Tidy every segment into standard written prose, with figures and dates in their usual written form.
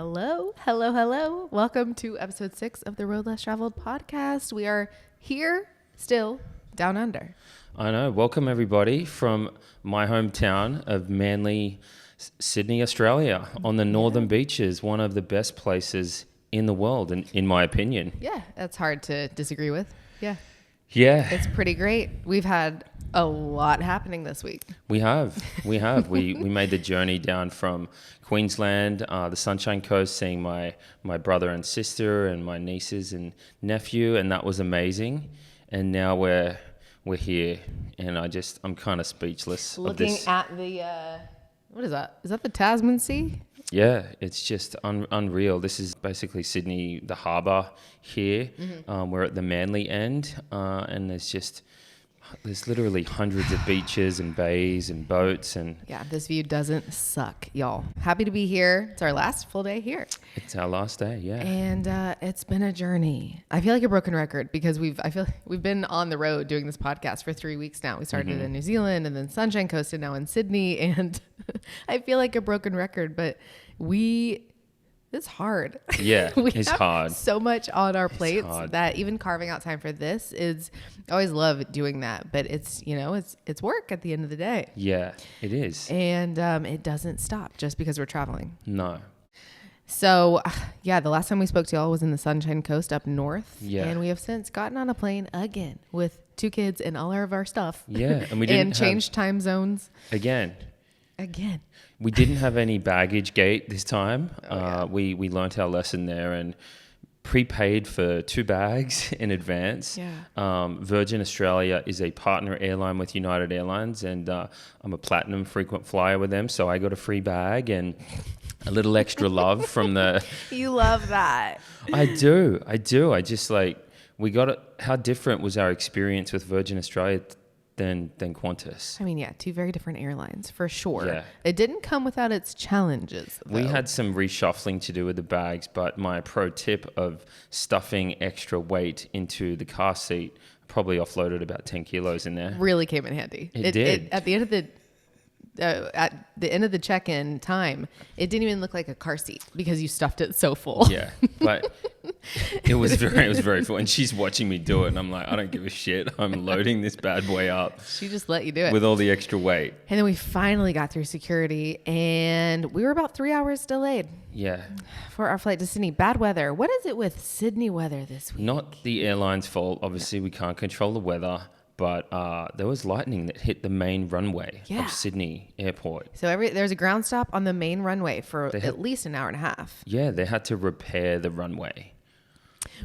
Hello, hello, hello. Welcome to episode 6 of the Road Less Traveled podcast. We are here still down under. I know. Welcome everybody from my hometown of Manly, Sydney, Australia, on the northern beaches, one of the best places in the world, in my opinion. Yeah, that's hard to disagree with. Yeah. Yeah. It's pretty great. We've had a lot happening this week. We have. We made the journey down from Queensland, the Sunshine Coast, seeing my brother and sister and my nieces and nephew, and that was amazing. And now we're here, and I'm kind of speechless. Looking at the, what is that? Is that the Tasman Sea? Yeah, it's just unreal. This is basically Sydney, the harbour here. We're at the Manly end, and there's literally hundreds of beaches and bays and boats. And yeah, this view doesn't suck, y'all. Happy to be here. It's our last full day here. It's our last day, yeah. And it's been a journey. I feel like a broken record because we've been on the road doing this podcast for 3 weeks now. We started in New Zealand and then Sunshine Coast and now in Sydney. And I feel like a broken record, but it's hard. Yeah, it's hard. So much on our plates that even carving out time for this is, I always love doing that, but it's work at the end of the day. Yeah, it is. And it doesn't stop just because we're traveling. No. So, yeah, the last time we spoke to y'all was in the Sunshine Coast up north. Yeah. And we have since gotten on a plane again with 2 kids and all of our stuff. Yeah. And we didn't changed time zones. Again. We didn't have any baggage gate this time. We learnt our lesson there and prepaid for 2 bags in advance. Yeah. Virgin Australia is a partner airline with United Airlines, and I'm a platinum frequent flyer with them, so I got a free bag and a little extra love from the... You love that. I do. I just how different was our experience with Virgin Australia than Qantas? I mean, yeah, 2 very different airlines for sure. Yeah. It didn't come without its challenges, though. We had some reshuffling to do with the bags, but my pro tip of stuffing extra weight into the car seat probably offloaded about 10 kilos in there. Really came in handy. It did. At the end of the check-in time, it didn't even look like a car seat because you stuffed it so full. Yeah, but it was very full. And she's watching me do it, and I'm like, I don't give a shit. I'm loading this bad boy up. She just let you do it with all the extra weight. And then we finally got through security, and we were about 3 hours delayed. Yeah. For our flight to Sydney. Bad weather. What is it with Sydney weather this week? Not the airline's fault. Obviously, we can't control the weather. But there was lightning that hit the main runway of Sydney Airport. So there's a ground stop on the main runway for at least an hour and a half. Yeah, they had to repair the runway.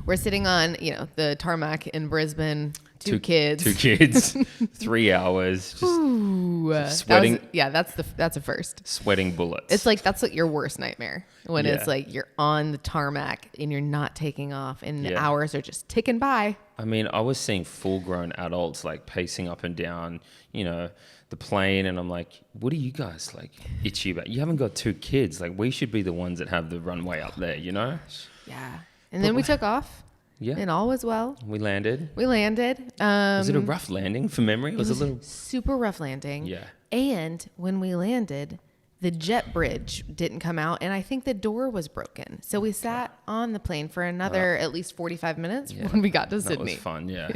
We're sitting on, the tarmac in Brisbane. Two kids. 3 hours. Just sweating. That's a first. Sweating bullets. It's like, that's like your worst nightmare. When it's like you're on the tarmac and you're not taking off and the hours are just ticking by. I mean, I was seeing full-grown adults like pacing up and down, the plane, and I'm like, what are you guys like itchy about? You haven't got 2 kids. Like, we should be the ones that have the runway up there, Yeah. And then we took off. Yeah. And all was well. We landed. Was it a rough landing from memory? It was a little super rough landing. Yeah. And when we landed, the jet bridge didn't come out, and I think the door was broken. So we sat on the plane for another at least 45 minutes when we got to Sydney. That was fun, yeah.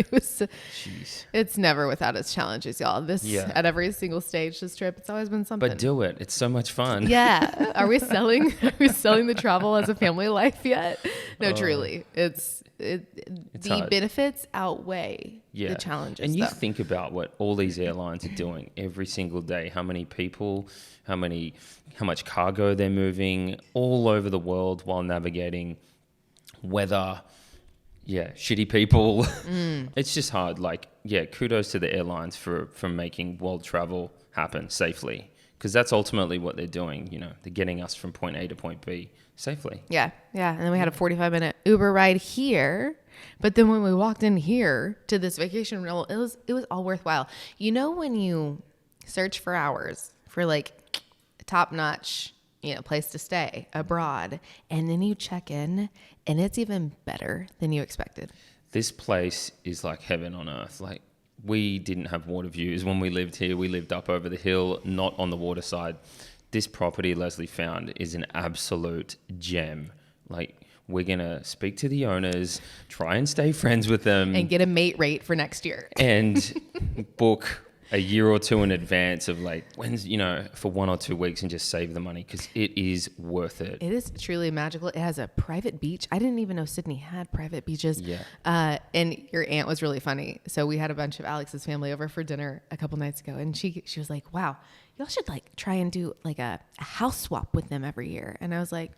It's never without its challenges, y'all. At every single stage this trip, it's always been something. But do it. It's so much fun. Yeah. Are we selling the travel as a family life yet? No, truly. The hard. Benefits outweigh the challenges. And you think about what all these airlines are doing every single day, how many people, how much cargo they're moving all over the world while navigating weather, shitty people. It's just hard. Kudos to the airlines for making world travel happen safely, because that's ultimately what they're doing. They're getting us from point A to point B safely. Yeah. And then we had a 45-minute Uber ride here. But then when we walked in here to this vacation rental, it was all worthwhile. When you search for hours for like top-notch, place to stay abroad, and then you check in and it's even better than you expected. This place is like heaven on earth. Like, we didn't have water views when we lived here. We lived up over the hill, not on the water side. this property Lesley found is an absolute gem. Like, we're going to speak to the owners, try and stay friends with them. And get a mate rate for next year. And book a year or two in advance of like, when's, for 1 or 2 weeks and just save the money because it is worth it. It is truly magical. It has a private beach. I didn't even know Sydney had private beaches. Yeah. And your aunt was really funny. So we had a bunch of Alex's family over for dinner a couple nights ago. And she was like, wow, y'all should like try and do like a house swap with them every year. And I was like,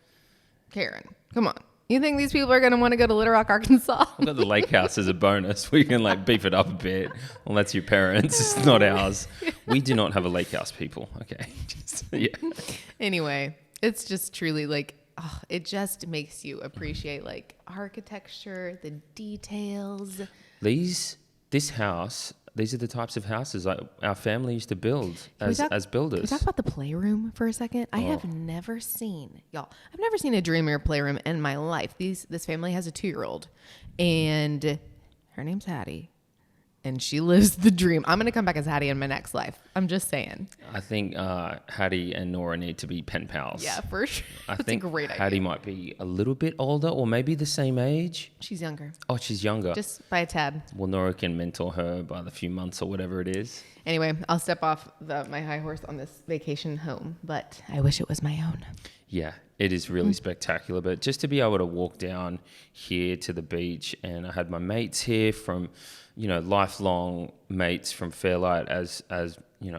Karen, come on. You think these people are going to want to go to Little Rock, Arkansas? I've got the lake house as a bonus. We can like beef it up a bit. Well, that's your parents. It's not ours. We do not have a lake house, people. Okay. Yeah. Anyway, it's just truly like, it just makes you appreciate like architecture, the details. This house, these are the types of houses our family used to build as builders. Can we talk about the playroom for a second? I have never seen, I've never seen a dreamier playroom in my life. This family has a 2-year-old, and her name's Hattie, and she lives the dream. I'm going to come back as Hattie in my next life. I'm just saying. I think Hattie and Nora need to be pen pals. Yeah, for sure. That's think a great idea. Hattie might be a little bit older or maybe the same age. She's younger. Oh, she's younger. Just by a tad. Well, Nora can mentor her by the few months or whatever it is. Anyway, I'll step off my high horse on this vacation home, but I wish it was my own. Yeah, it is really spectacular. But just to be able to walk down here to the beach, and I had my mates here from, lifelong mates from Fairlight as a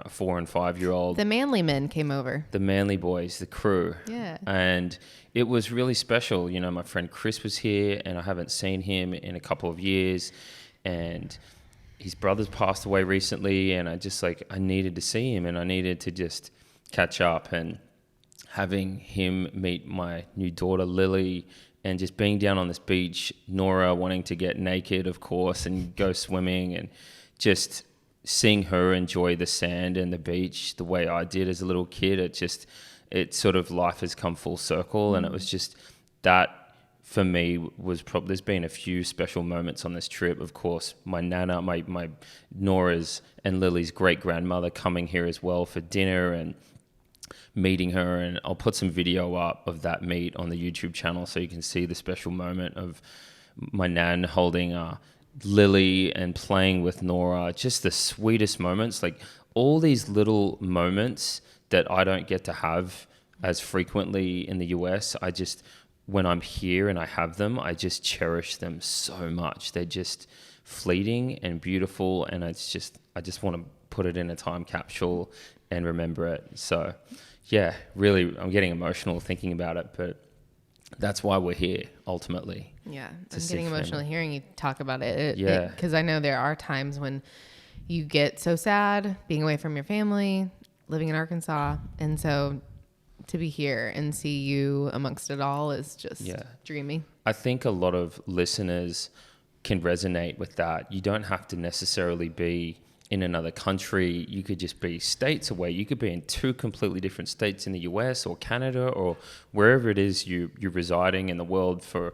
4 and 5-year-old. The Manly men came over. The Manly boys, the crew. Yeah. And it was really special. My friend Chris was here, and I haven't seen him in a couple of years. And his brother's passed away recently, and I needed to see him, and I needed to just catch up. And having him meet my new daughter, Lily, and just being down on this beach, Nora wanting to get naked, of course, and go swimming, and just seeing her enjoy the sand and the beach the way I did as a little kid, it sort of life has come full circle. And it was just that for me was probably, there's been a few special moments on this trip. Of course, my Nana, my Nora's and Lily's great grandmother coming here as well for dinner and meeting her, and I'll put some video up of that meet on the YouTube channel so you can see the special moment of my Nan holding Lily and playing with Nora. Just the sweetest moments, like all these little moments that I don't get to have as frequently in the US. When I'm here and I have them, I just cherish them so much. They're just fleeting and beautiful, and I just want to put it in a time capsule and remember it. So yeah, really, I'm getting emotional thinking about it, but that's why we're here ultimately. Yeah, I'm getting emotional hearing you talk about it. Yeah. Because I know there are times when you get so sad being away from your family, living in Arkansas. And so to be here and see you amongst it all is just dreamy. I think a lot of listeners can resonate with that. You don't have to necessarily be in another country. You could just be states away. You could be in 2 completely different states in the US or Canada or wherever it is you're residing in the world for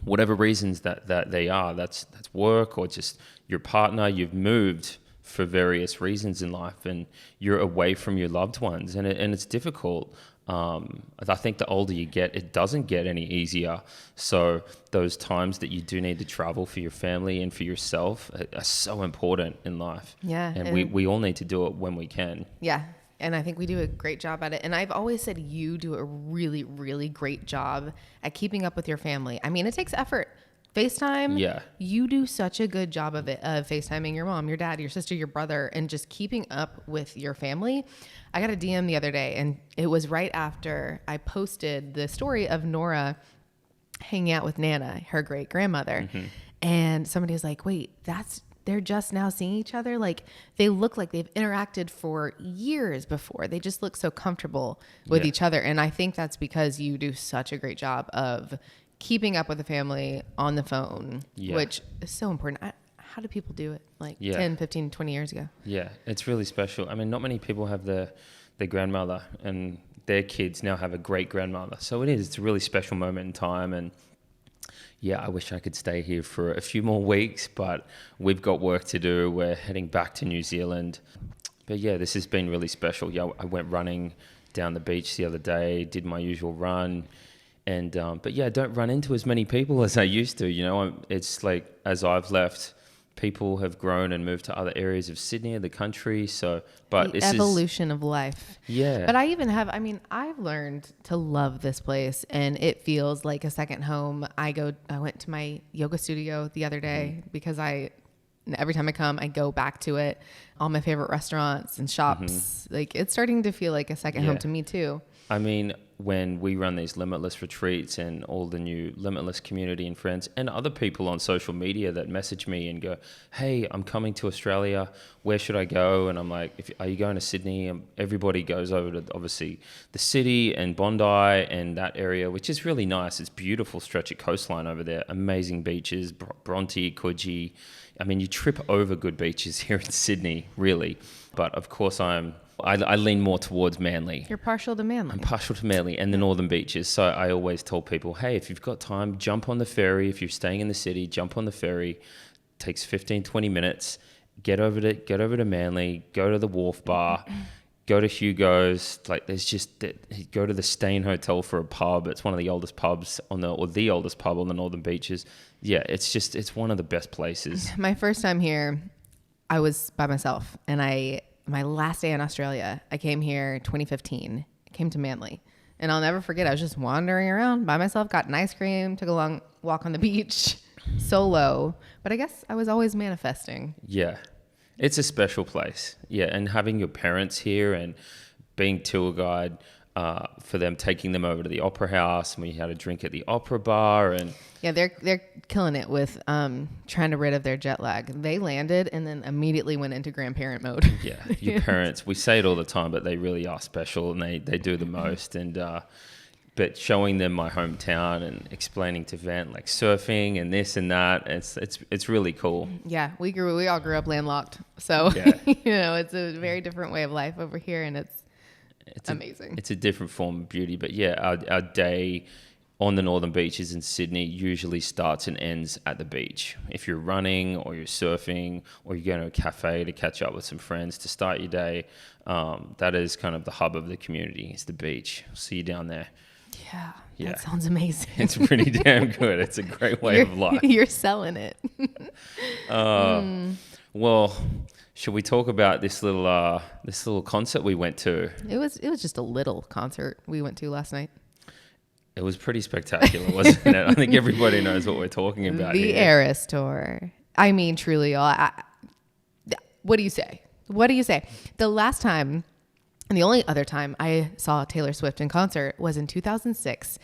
whatever reasons that they are. That's work or just your partner. You've moved for various reasons in life and you're away from your loved ones, and it's difficult. I think the older you get, it doesn't get any easier. So those times that you do need to travel for your family and for yourself are so important in life. Yeah. And we all need to do it when we can. Yeah. And I think we do a great job at it. And I've always said you do a really, really great job at keeping up with your family. I mean, it takes effort. FaceTime, yeah. You do such a good job of it, of FaceTiming your mom, your dad, your sister, your brother, and just keeping up with your family. I got a DM the other day, and it was right after I posted the story of Nora hanging out with Nana, her great grandmother. Mm-hmm. And somebody was like, wait, they're just now seeing each other? Like, they look like they've interacted for years before. They just look so comfortable with each other. And I think that's because you do such a great job of keeping up with the family on the phone, which is so important. How do people do it 10, 15, 20 years ago? Yeah, it's really special. I mean, not many people have their grandmother, and their kids now have a great grandmother. So it's a really special moment in time. And yeah, I wish I could stay here for a few more weeks, but we've got work to do. We're heading back to New Zealand. But yeah, this has been really special. Yeah, I went running down the beach the other day, did my usual run. And, but yeah, I don't run into as many people as I used to, you know. It's like, as I've left, people have grown and moved to other areas of Sydney, the country. So, but The evolution of life. Yeah. But I've learned to love this place, and it feels like a second home. I went to my yoga studio the other day because every time I come, I go back to it. All my favorite restaurants and shops, like it's starting to feel like a second home to me too. I mean, when we run these Limitless retreats and all the new Limitless community and friends and other people on social media that message me and go, hey, I'm coming to Australia. Where should I go? And I'm like, are you going to Sydney? And everybody goes over to, obviously, the city and Bondi and that area, which is really nice. It's beautiful stretch of coastline over there. Amazing beaches, Bronte, Coogee. I mean, you trip over good beaches here in Sydney, really. But of course, I lean more towards Manly. You're partial to Manly. I'm partial to Manly and the northern beaches. So I always tell people, hey, if you've got time, jump on the ferry. If you're staying in the city, jump on the ferry. It takes 15, 20 minutes. Get over to Manly, go to the Wharf Bar, go to Hugo's. Like go to the Stain Hotel for a pub. It's one of the oldest pubs or the oldest pub on the northern beaches. Yeah, it's one of the best places. My first time here, I was by myself, and my last day in Australia, I came here 2015. I came to Manly, and I'll never forget. I was just wandering around by myself, got an ice cream, took a long walk on the beach, solo. But I guess I was always manifesting. Yeah, it's a special place. Yeah, and having your parents here and being tour guide for them, taking them over to the Opera House, and we had a drink at the Opera Bar, and yeah, they're killing it with trying to rid of their jet lag. They landed and then immediately went into grandparent mode. Yeah, your parents, we say it all the time, but they really are special, and they do the most. And but showing them my hometown and explaining to Vent like surfing and this and that, it's really cool. Yeah, we all grew up landlocked, so yeah. It's a very different way of life over here, and it's amazing. It's a different form of beauty, but yeah, our day on the northern beaches in Sydney usually starts and ends at the beach. If you're running or you're surfing or you're going to a cafe to catch up with some friends to start your day, that is kind of the hub of the community. It's the beach. See you down there. Yeah. That sounds amazing. It's pretty damn good. It's a great way of life. You're selling it. Well, should we talk about this little concert we went to? It was just a little concert we went to last night. It was pretty spectacular, wasn't it? I think everybody knows what we're talking about. The Eras Tour. I mean, truly, y'all. What do you say? The last time, and the only other time I saw Taylor Swift in concert was in 2006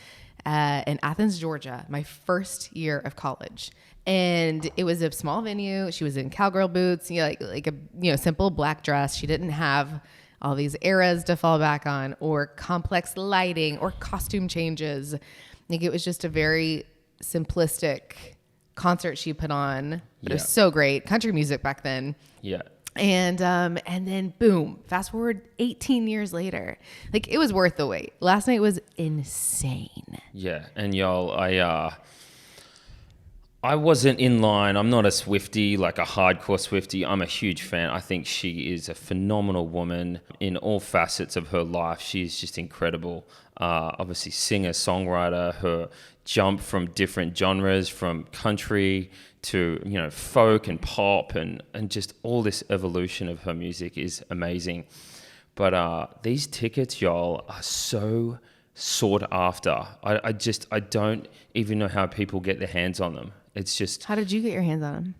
in Athens, Georgia, my first year of college. And it was a small venue. She was in cowgirl boots, like a simple black dress. She didn't have all these eras to fall back on, or complex lighting, or costume changes. I think it was just a very simplistic concert she put on, but it was so great. Country music back then. Yeah. And then boom, fast forward 18 years later. Like, it was worth the wait. Last night was insane. Yeah. And y'all, I wasn't in line. I'm not a Swiftie, like a hardcore Swiftie. I'm a huge fan. I think she is a phenomenal woman in all facets of her life. She's just incredible. Obviously, singer, songwriter. Her jump from different genres, from country to folk and pop, and just all this evolution of her music is amazing. But these tickets, y'all, are so sought after. I don't even know how people get their hands on them. It's just... How did you get your hands on them?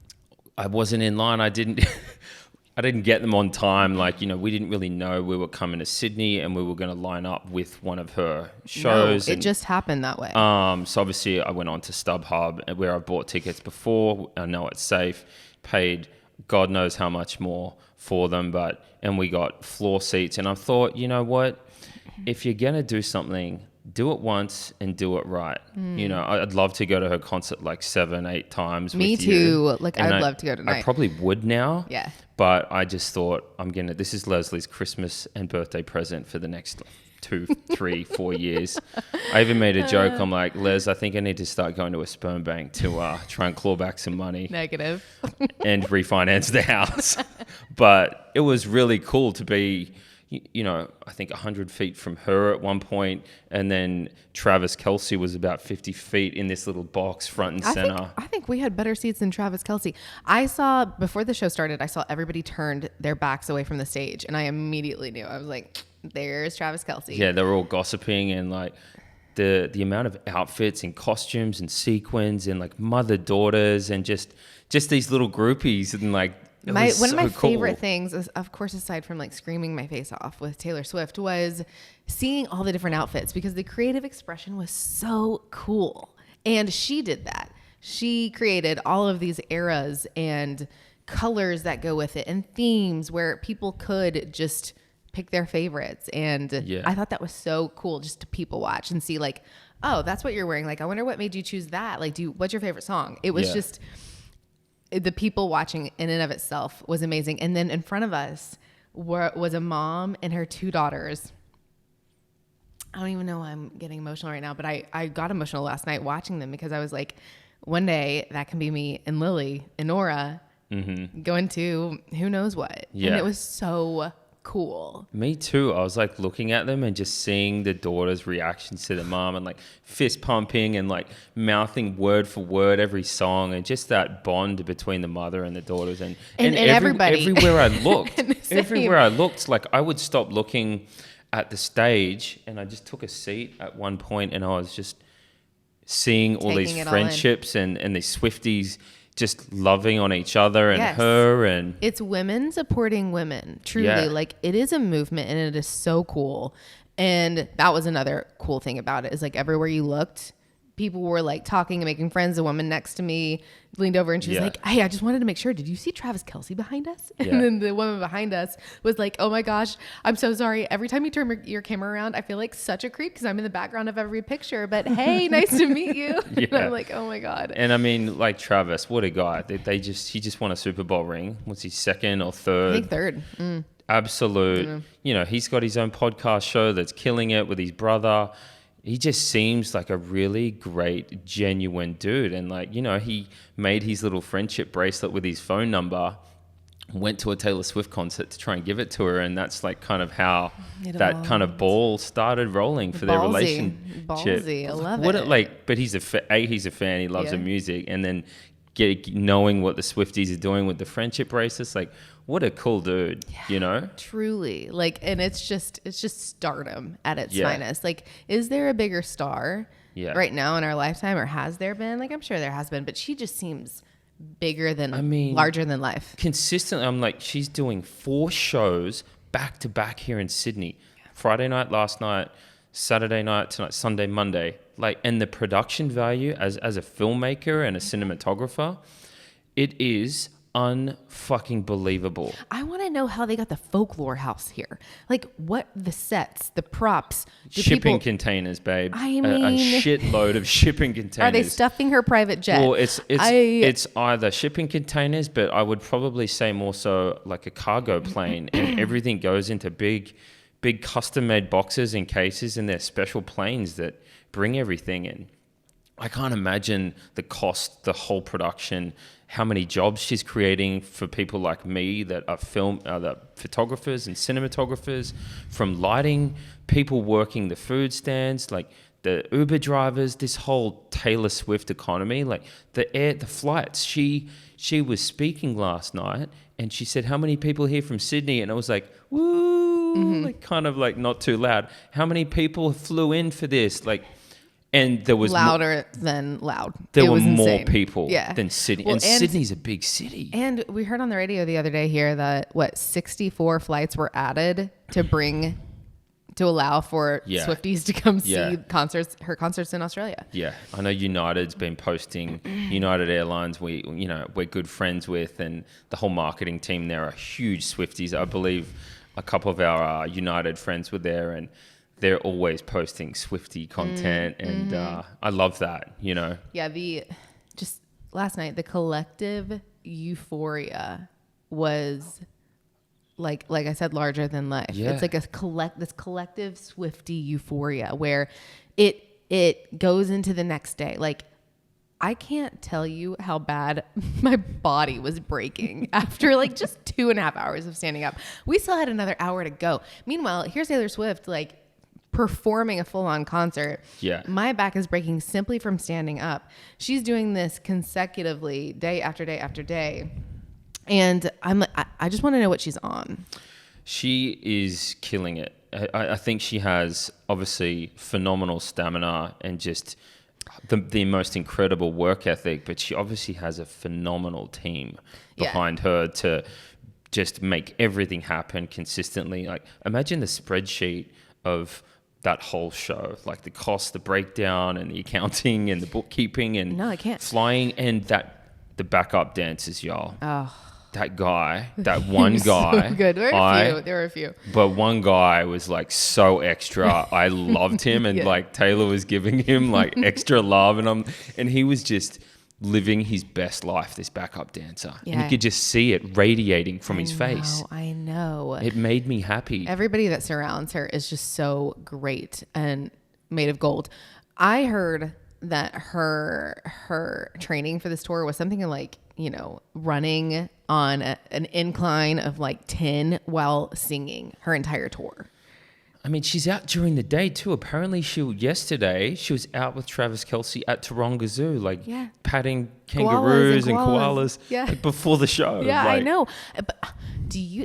I wasn't in line. I didn't get them on time. Like, we didn't really know we were coming to Sydney and we were going to line up with one of her shows. No, it just happened that way. So obviously I went on to StubHub, where I bought tickets before. I know it's safe. Paid God knows how much more for them, and we got floor seats. And I thought, you know what? If you're going to do something, do it once and do it right. I'd love to go to her concert like 7-8 times. Me too. Like, I'd love to go tonight. I probably would now. Yeah. But I just thought, this is Leslie's Christmas and birthday present for the next 2, 3, 4 years. I even made a joke. I'm like, Les, I think I need to start going to a sperm bank to try and claw back some money. Negative. And refinance the house. But it was really cool to be you know, I think 100 feet from her at one point, and then Travis Kelce was about 50 feet in this little box front and center. I think we had better seats than Travis Kelce. I saw, before the show started, I saw everybody turned their backs away from the stage, and I immediately knew. I was like, there's Travis Kelce. Yeah, they were all gossiping, and like the amount of outfits and costumes and sequins and like mother-daughters and just these little groupies, and like One of my favorite things, is, of course, aside from like screaming my face off with Taylor Swift, was seeing all the different outfits, because the creative expression was so cool. And she did that. She created all of these eras and colors that go with it and themes where people could just pick their favorites. And I thought that was so cool, just to people watch and see like, oh, that's what you're wearing. Like, I wonder what made you choose that. Like, what's your favorite song? It was just... the people watching in and of itself was amazing. And then in front of us was a mom and her 2 daughters. I don't even know why I'm getting emotional right now, but I got emotional last night watching them, because I was like, one day that can be me and Lily and Nora going to who knows what. Yeah. And it was so cool. Me too. I was like looking at them and just seeing the daughter's reactions to the mom, and like fist pumping and like mouthing word for word every song, and just that bond between the mother and the daughters, and everybody. Everywhere I looked, like I would stop looking at the stage, and I just took a seat at one point, and I was just seeing all these friendships and these Swifties just loving on each other and her, and it's women supporting women, truly. Like, it is a movement, and it is so cool. And that was another cool thing about it, is like everywhere you looked, people were like talking and making friends. A woman next to me leaned over and she was like, hey, I just wanted to make sure, did you see Travis Kelce behind us? And then the woman behind us was like, oh my gosh, I'm so sorry. Every time you turn your camera around, I feel like such a creep, because I'm in the background of every picture, but hey, nice to meet you. And I'm like, oh my God. And I mean, like, Travis, what a guy. He just won a Super Bowl ring. What's he, second or third? I think third. Absolute. You know, he's got his own podcast show that's killing it with his brother. He just seems like a really great, genuine dude. And like, you know, he made his little friendship bracelet with his phone number, went to a Taylor Swift concert to try and give it to her. And that's like kind of how that kind of ball started rolling for their relationship. Ballsy, I love it. Like, but he's a fan, he loves the music. And then knowing what the Swifties are doing with the friendship bracelets, like, what a cool dude, you know? Truly. Like, and it's just stardom at its finest. Like, is there a bigger star right now in our lifetime, or has there been? Like, I'm sure there has been, but she just seems bigger than, larger than life. Consistently, I'm like, she's doing 4 shows back to back here in Sydney. Friday night, last night, Saturday night, tonight, Sunday, Monday. Like, and the production value as a filmmaker and a cinematographer, it is unfucking believable. I want to know how they got the Folklore House here. Like, what the sets, the props, shipping containers, babe. I mean, a shitload of shipping containers. Are they stuffing her private jet? Well, it's either shipping containers, but I would probably say more so like a cargo plane, and everything goes into big custom-made boxes and cases, and they're special planes that bring everything in. I can't imagine the cost, the whole production, how many jobs she's creating for people like me that are the photographers and cinematographers, from lighting, people working the food stands, like the Uber drivers, this whole Taylor Swift economy, like the flights. She was speaking last night, and she said, how many people here from Sydney? And I was like, woo, like kind of like not too loud. How many people flew in for this? Like, and there was louder than loud. There were more people than Sydney. Well, and Sydney's a big city. And we heard on the radio the other day here that 64 flights were added to allow for Swifties to come see her concerts in Australia. Yeah, I know United's been posting. United Airlines, we're good friends with, and the whole marketing team there are huge Swifties. I believe a couple of our United friends were there, and they're always posting Swiftie content, and I love that, you know. Yeah, just last night, the collective euphoria was like I said, larger than life. Yeah. It's like this collective Swiftie euphoria where it goes into the next day. Like, I can't tell you how bad my body was breaking after like just 2.5 hours of standing up. We still had another hour to go. Meanwhile, here's Taylor Swift, like performing a full-on concert. Yeah. My back is breaking simply from standing up. She's doing this consecutively day after day after day. And I just want to know what she's on. She is killing it. I think she has obviously phenomenal stamina and just the most incredible work ethic, but she obviously has a phenomenal team behind her to just make everything happen consistently. Like, imagine the spreadsheet of that whole show, like the cost, the breakdown, and the accounting and the bookkeeping and No, I can't. flying, and the backup dancers, y'all. Oh, That guy, that one so guy. good. There were a few. But one guy was like so extra. I loved him, and Yeah. like Taylor was giving him like extra love, and he was just living his best life, this backup dancer. And Yeah. you could just see it radiating from his face. I know. It made me happy. Everybody that surrounds her is just so great and made of gold. I heard that her training for this tour was something like, running on an incline of like 10 while singing her entire tour. I mean, she's out during the day too. Apparently, yesterday she was out with Travis Kelce at Taronga Zoo, like patting kangaroos and koalas like, before the show. Yeah, like, I know. But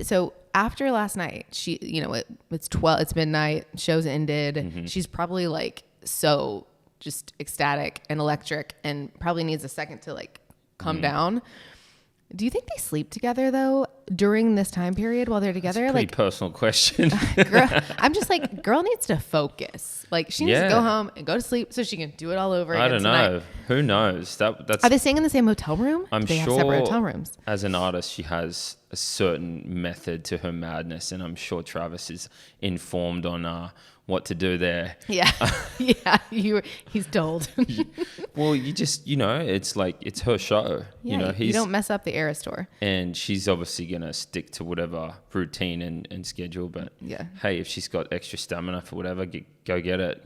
so after last night, she, it's midnight, show's ended. Mm-hmm. She's probably like so just ecstatic and electric and probably needs a second to like calm down. Do you think they sleep together though during this time period while they're together? That's a pretty personal question. Girl, I'm just like, girl needs to focus. Like she needs to go home and go to sleep so she can do it all over again. I don't tonight. know. Who knows? That's. Are they staying in the same hotel room? I'm they sure. Have separate hotel rooms. As an artist, she has a certain method to her madness, and I'm sure Travis is informed on what to do there. Yeah, he's told. Well, you just, it's like, it's her show. Yeah, you don't mess up the Eras tour. And she's obviously going to stick to whatever routine and schedule. But hey, if she's got extra stamina for whatever, go get it,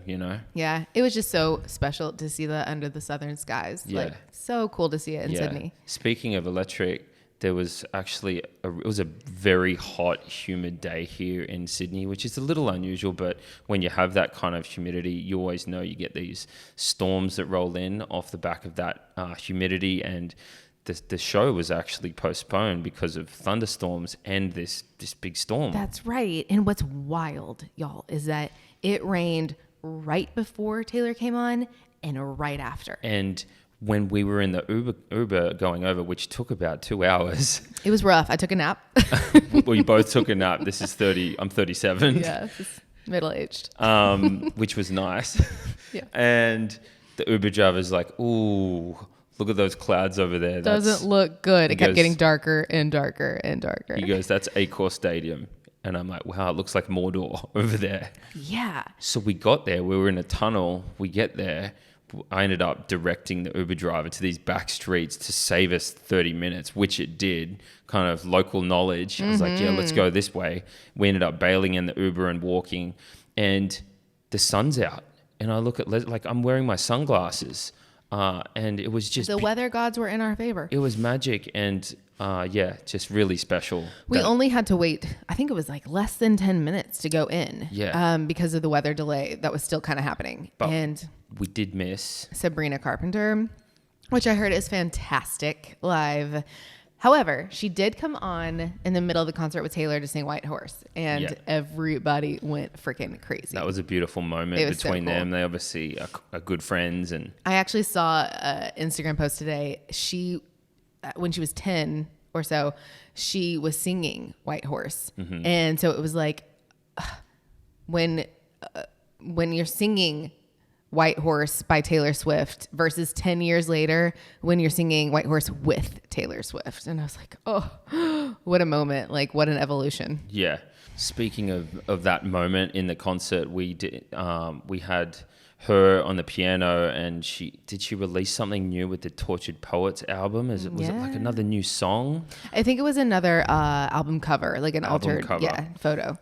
Yeah, it was just so special to see that under the southern skies. Yeah. Like, so cool to see it in Sydney. Speaking of electric, there was actually it was a very hot, humid day here in Sydney, which is a little unusual. But when you have that kind of humidity, you always know you get these storms that roll in off the back of that humidity. And the show was actually postponed because of thunderstorms and this big storm. That's right. And what's wild, y'all, is that it rained right before Taylor came on and right after. And when we were in the Uber going over, which took about 2 hours. It was rough. I took a nap. We both took a nap. This is 30. I'm 37. Yeah, middle-aged. Which was nice. Yeah. And the Uber driver's like, ooh, look at those clouds over there. Doesn't look good. It kept getting darker and darker and darker. He goes, that's Accor Stadium. And I'm like, wow, it looks like Mordor over there. Yeah. So we got there. We were in a tunnel. We get there. I ended up directing the Uber driver to these back streets to save us 30 minutes, which it did, kind of local knowledge. I was like, yeah, let's go this way. We ended up bailing in the Uber and walking, and the sun's out. And I look at, like, I'm wearing my sunglasses, and it was just... The weather gods were in our favor. It was magic, and just really special. We only had to wait, I think it was like less than 10 minutes to go in. Yeah. Because of the weather delay that was still kind of happening. But and we did miss Sabrina Carpenter, which I heard is fantastic live. However, she did come on in the middle of the concert with Taylor to sing White Horse, and everybody went freaking crazy. That was a beautiful moment between them. They obviously are good friends. And I actually saw an Instagram post today. When she was 10 or so, she was singing White Horse. Mm-hmm. And so it was like, when you're singing White Horse by Taylor Swift versus 10 years later when you're singing White Horse with Taylor Swift. And I was like, oh, what a moment. Like, what an evolution. Yeah. Speaking of that moment in the concert, we had her on the piano, and she release something new with the Tortured Poets album? Was it like another new song? I think it was another album cover, like an altered photo.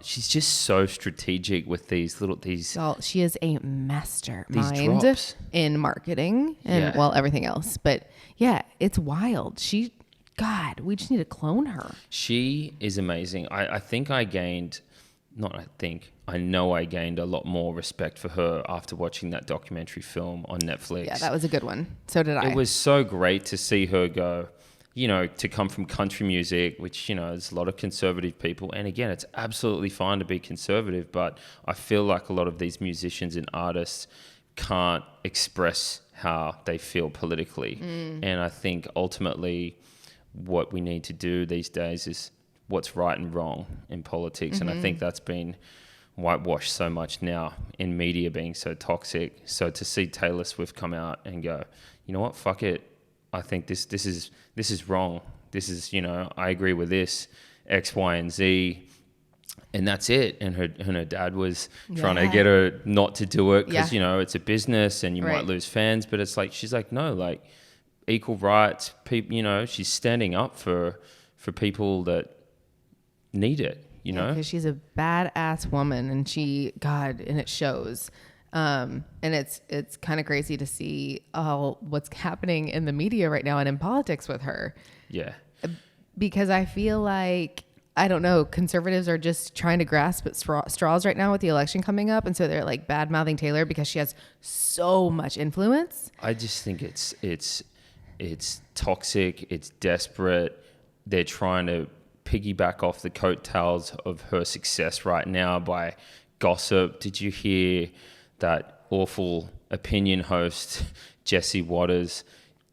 She's just so strategic with these. Well, she is a mastermind drops. in marketing and everything else. But yeah, it's wild. God, we just need to clone her. She is amazing. I think I gained, I know I gained a lot more respect for her after watching that documentary film on Netflix. Yeah, that was a good one. So did I. It was so great to see her go, to come from country music, which, there's a lot of conservative people. And again, it's absolutely fine to be conservative, but I feel like a lot of these musicians and artists can't express how they feel politically. And I think ultimately what we need to do these days is what's right and wrong in politics. And I think that's been whitewashed so much now in media being so toxic. So to see Taylor Swift come out and go, you know what, fuck it. I think this is wrong. This is, I agree with this, X, Y, and Z, and that's it. And her dad was trying to get her not to do it because, it's a business and you might lose fans. But it's like, she's like, no, like equal rights, people, she's standing up for people that need it, because she's a badass woman and and it shows. And it's kind of crazy to see what's happening in the media right now and in politics with her. Yeah. Because I feel like, I don't know, conservatives are just trying to grasp at straws right now with the election coming up. And so they're like bad mouthing Taylor because she has so much influence. I just think it's toxic. It's desperate. They're trying to piggyback off the coattails of her success right now by gossip. Did you hear that awful opinion host, Jesse Waters,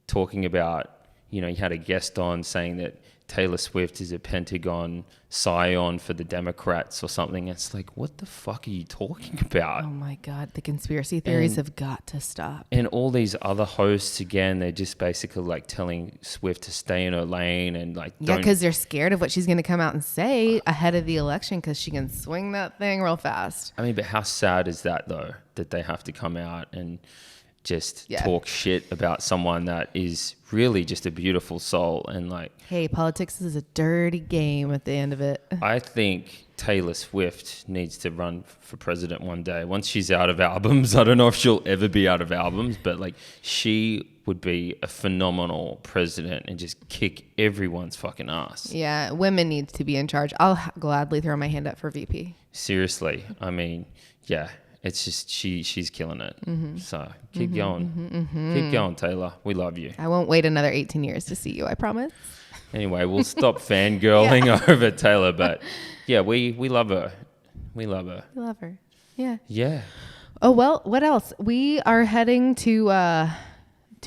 talking about, he had a guest on saying that Taylor Swift is a Pentagon scion for the Democrats or something. It's like, what the fuck are you talking about? Oh my God, the conspiracy theories have got to stop. And all these other hosts, again, they're just basically like telling Swift to stay in her lane and like, because they're scared of what she's going to come out and say ahead of the election because she can swing that thing real fast. I mean, but how sad is that though, that they have to come out and just talk shit about someone that is really just a beautiful soul and like, hey, politics is a dirty game at the end of it. I think Taylor Swift needs to run for president one day. Once she's out of albums, I don't know if she'll ever be out of albums, but like she would be a phenomenal president and just kick everyone's fucking ass. Yeah, women need to be in charge. I'll gladly throw my hand up for VP. Seriously. I mean, yeah. It's just she's killing it. So keep going. Keep going, Taylor. We love you. I won't wait another 18 years to see you, I promise. Anyway, we'll stop fangirling over Taylor, but yeah, we love her. We love her. We love her. Yeah. Yeah. Oh, well, what else? We are heading to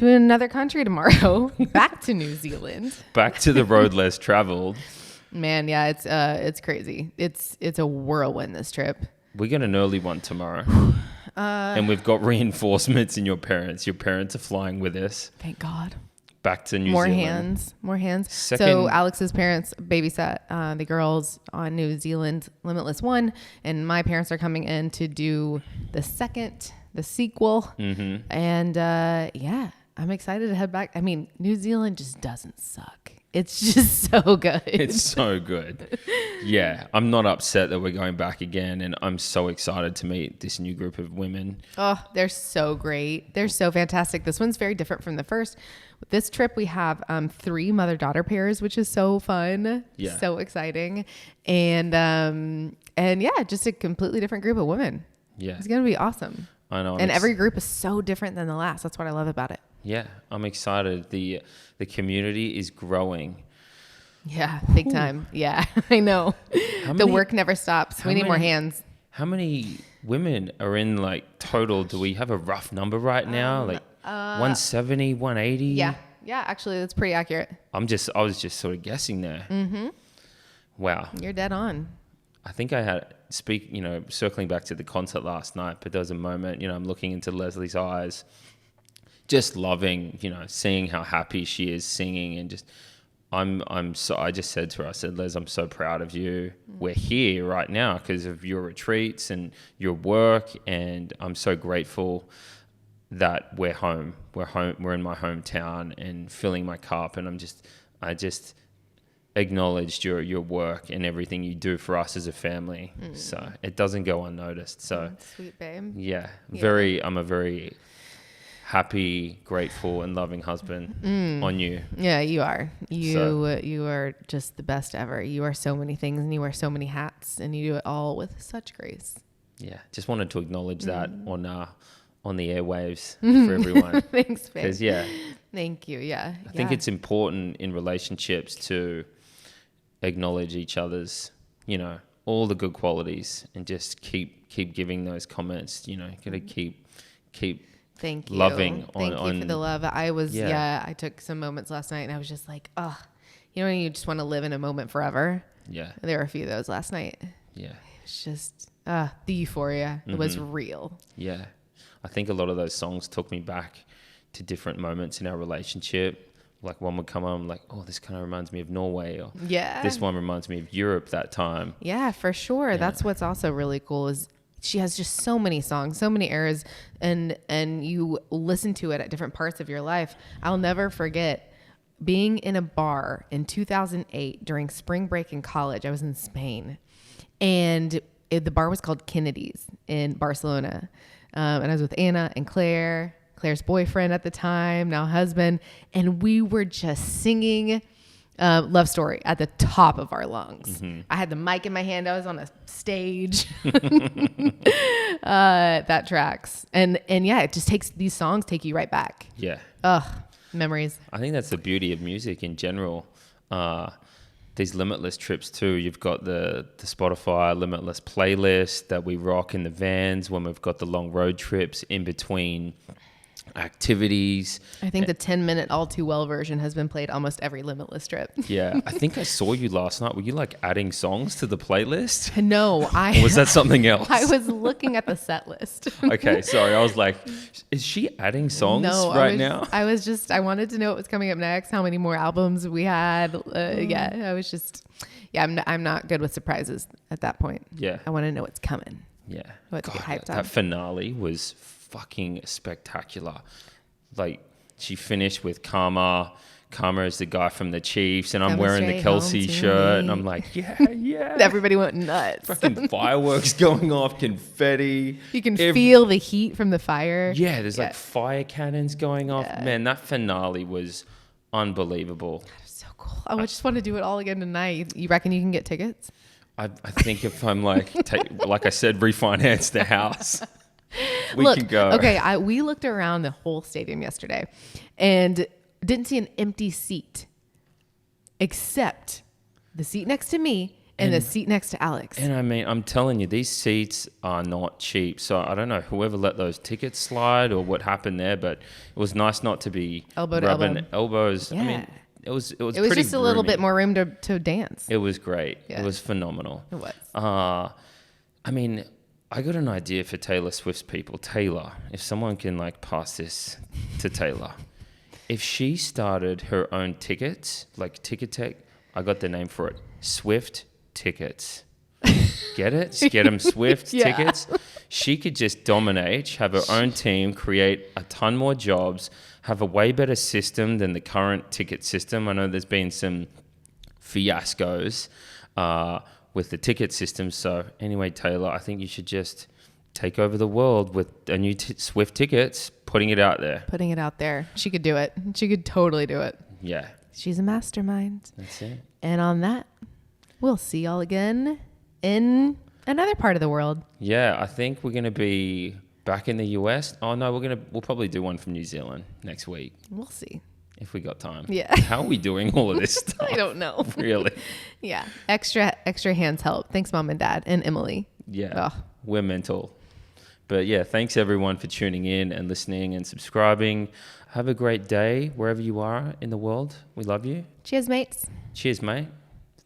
another country tomorrow. Back to New Zealand. Back to the road less traveled. Man, yeah, it's crazy. It's a whirlwind, this trip. We got an early one tomorrow. And we've got reinforcements in your parents. Your parents are flying with us. Thank God. Back to New Zealand. More hands. So Alex's parents babysat the girls on New Zealand Limitless 1. And my parents are coming in to do the sequel. And yeah, I'm excited to head back. I mean, New Zealand just doesn't suck. It's just so good. It's so good. Yeah, I'm not upset that we're going back again, and I'm so excited to meet this new group of women. Oh, they're so great. They're so fantastic. This one's very different from the first. This trip, we have 3 mother-daughter pairs, which is so fun. Yeah. So exciting. And yeah, just a completely different group of women. Yeah. It's going to be awesome. I know. And every group is so different than the last. That's what I love about it. Yeah, I'm excited. The community is growing. Yeah, big time. Yeah, I know. The work never stops. We need more hands. How many women are in like total? Do we have a rough number right now? Like 170, 180? Yeah, actually that's pretty accurate. I was just sort of guessing there. Wow. You're dead on. I think I had circling back to the concert last night, but there was a moment, I'm looking into Leslie's eyes, just loving, seeing how happy she is singing, and just, I just said to her, I said, Les, I'm so proud of you. We're here right now because of your retreats and your work, and I'm so grateful that we're home. We're in my hometown and filling my cup, and acknowledged your work and everything you do for us as a family. So it doesn't go unnoticed. So Sweet babe. yeah, Yeah. I'm a very happy, grateful, and loving husband on you. Yeah, you are. You are just the best ever. You are so many things, and you wear so many hats, and you do it all with such grace. Yeah, just wanted to acknowledge that on the airwaves for everyone. Thanks, babe. Because Thank you. Yeah. I think it's important in relationships to acknowledge each other's, all the good qualities, and just keep giving those comments. Gotta keep Thank you. loving Thank you for the love. I took some moments last night, and I was just like, oh, when you just want to live in a moment forever. Yeah. There were a few of those last night. Yeah. It's just the euphoria. It was real. Yeah. I think a lot of those songs took me back to different moments in our relationship. Like one would come on, I'm like, oh, this kind of reminds me of Norway, or this one reminds me of Europe that time. Yeah, for sure. Yeah. That's what's also really cool is she has just so many songs, so many eras, and you listen to it at different parts of your life. I'll never forget being in a bar in 2008 during spring break in college. I was in Spain, and the bar was called Kennedy's in Barcelona. And I was with Anna and Claire's boyfriend at the time, now husband. And we were just singing Love Story at the top of our lungs. I had the mic in my hand. I was on a stage. That tracks. And yeah, it just these songs take you right back. Yeah. Memories. I think that's the beauty of music in general. These limitless trips too. You've got the Spotify limitless playlist that we rock in the vans when we've got the long road trips in between activities. I think the 10-minute All Too Well version has been played almost every limitless trip. Yeah. I think I saw you last night. Were you like adding songs to the playlist? No, Or was that something else? I was looking at the set list. Okay, sorry. I was like, is she adding songs now? I wanted to know what was coming up next, how many more albums we had. I'm not good with surprises at that point. Yeah. I want to know what's coming. Yeah. What to get hyped on. That finale was fucking spectacular. Like, she finished with Karma. Karma is the guy from the Chiefs, and I'm wearing the Kelsey shirt, and I'm like, yeah. Everybody went nuts. Fucking fireworks going off, confetti. You can feel the heat from the fire. Yeah, there's like fire cannons going off. Yeah. Man, that finale was unbelievable. That is so cool. I just want to do it all again tonight. You reckon you can get tickets? I think if I'm like I said, refinance the house, we can go. Okay, we looked around the whole stadium yesterday and didn't see an empty seat except the seat next to me and the seat next to Alex. And I mean, I'm telling you, these seats are not cheap. So I don't know whoever let those tickets slide or what happened there, but it was nice not to be rubbing elbows. Yeah. I mean, it was just a little bit more room to dance. It was great. Yeah. It was phenomenal. It was. I mean, I got an idea for Taylor Swift's people. Taylor, if someone can like pass this to Taylor. If she started her own tickets, like Ticket Tech, I got the name for it, Swift Tickets. Get it? Get them Swift tickets. She could just dominate, have her own team, create a ton more jobs, have a way better system than the current ticket system. I know there's been some fiascos with the ticket system. So anyway, Taylor, I think you should just take over the world with a new Swift Tickets, putting it out there. Putting it out there. She could do it. She could totally do it. Yeah. She's a mastermind. That's it. And on that, we'll see y'all again in another part of the world. Yeah, I think we're going to be back in the US. Oh no, we'll probably do one from New Zealand next week. We'll see. If we got time. Yeah. How are we doing all of this stuff? I don't know. Really? Yeah. Extra hands help. Thanks, Mom and Dad and Emily. Yeah. Oh. We're mental. But yeah, thanks everyone for tuning in and listening and subscribing. Have a great day wherever you are in the world. We love you. Cheers, mates. Cheers, mate.